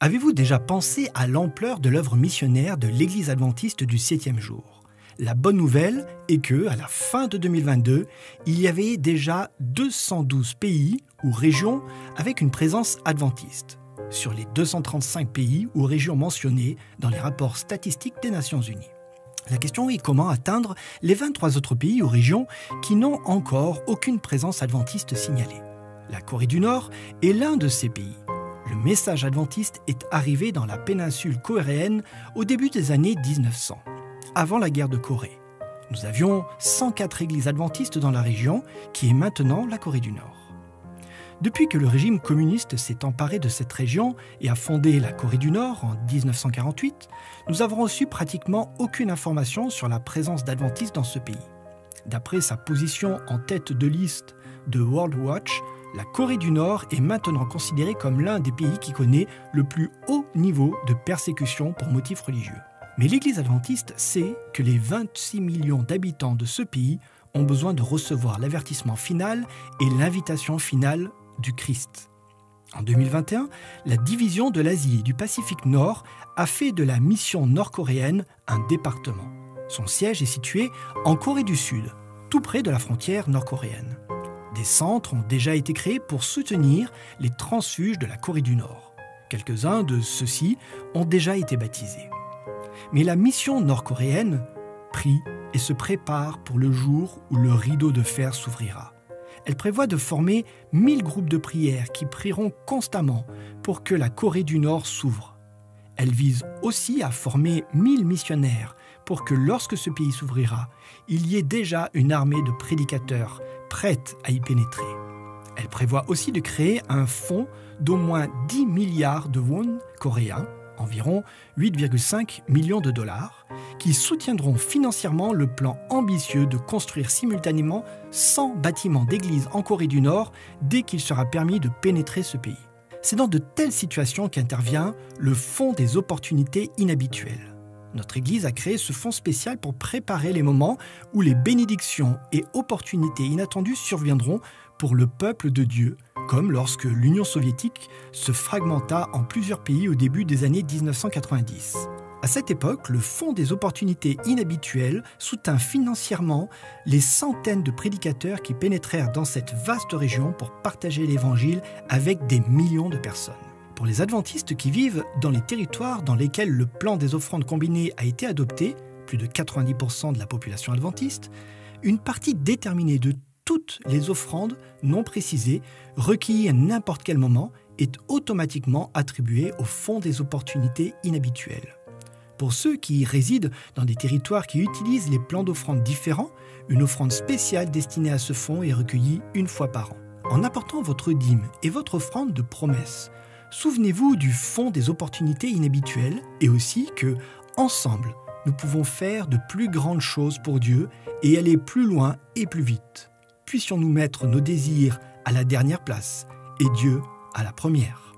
Avez-vous déjà pensé à l'ampleur de l'œuvre missionnaire de l'Église adventiste du 7e jour? La bonne nouvelle est que, à la fin de 2022, il y avait déjà 212 pays ou régions avec une présence adventiste, sur les 235 pays ou régions mentionnés dans les rapports statistiques des Nations Unies. La question est comment atteindre les 23 autres pays ou régions qui n'ont encore aucune présence adventiste signalée. La Corée du Nord est l'un de ces pays. Le message adventiste est arrivé dans la péninsule coréenne au début des années 1900, avant la guerre de Corée. Nous avions 104 églises adventistes dans la région, qui est maintenant la Corée du Nord. Depuis que le régime communiste s'est emparé de cette région et a fondé la Corée du Nord en 1948, nous avons reçu pratiquement aucune information sur la présence d'adventistes dans ce pays. D'après sa position en tête de liste de World Watch, la Corée du Nord est maintenant considérée comme l'un des pays qui connaît le plus haut niveau de persécution pour motifs religieux. Mais l'Église adventiste sait que les 26 millions d'habitants de ce pays ont besoin de recevoir l'avertissement final et l'invitation finale du Christ. En 2021, la division de l'Asie et du Pacifique Nord a fait de la mission nord-coréenne un département. Son siège est situé en Corée du Sud, tout près de la frontière nord-coréenne. Des centres ont déjà été créés pour soutenir les transfuges de la Corée du Nord. Quelques-uns de ceux-ci ont déjà été baptisés. Mais la mission nord-coréenne prie et se prépare pour le jour où le rideau de fer s'ouvrira. Elle prévoit de former 1000 groupes de prière qui prieront constamment pour que la Corée du Nord s'ouvre. Elle vise aussi à former 1000 missionnaires pour que lorsque ce pays s'ouvrira, il y ait déjà une armée de prédicateurs prête à y pénétrer. Elle prévoit aussi de créer un fonds d'au moins 10 milliards de won coréens, environ 8,5 millions de dollars, qui soutiendront financièrement le plan ambitieux de construire simultanément 100 bâtiments d'églises en Corée du Nord dès qu'il sera permis de pénétrer ce pays. C'est dans de telles situations qu'intervient le Fonds des opportunités inhabituelles. Notre Église a créé ce fonds spécial pour préparer les moments où les bénédictions et opportunités inattendues surviendront pour le peuple de Dieu, comme lorsque l'Union soviétique se fragmenta en plusieurs pays au début des années 1990. À cette époque, le Fonds des opportunités inhabituelles soutint financièrement les centaines de prédicateurs qui pénétrèrent dans cette vaste région pour partager l'Évangile avec des millions de personnes. Pour les adventistes qui vivent dans les territoires dans lesquels le plan des offrandes combinées a été adopté, plus de 90% de la population adventiste, une partie déterminée de toutes les offrandes non précisées, recueillies à n'importe quel moment, est automatiquement attribuée au Fonds des opportunités inhabituelles. Pour ceux qui résident dans des territoires qui utilisent les plans d'offrandes différents, une offrande spéciale destinée à ce fonds est recueillie une fois par an. En apportant votre dîme et votre offrande de promesse, souvenez-vous du Fonds des opportunités inhabituelles et aussi que, ensemble, nous pouvons faire de plus grandes choses pour Dieu et aller plus loin et plus vite. Puissions-nous mettre nos désirs à la dernière place et Dieu à la première.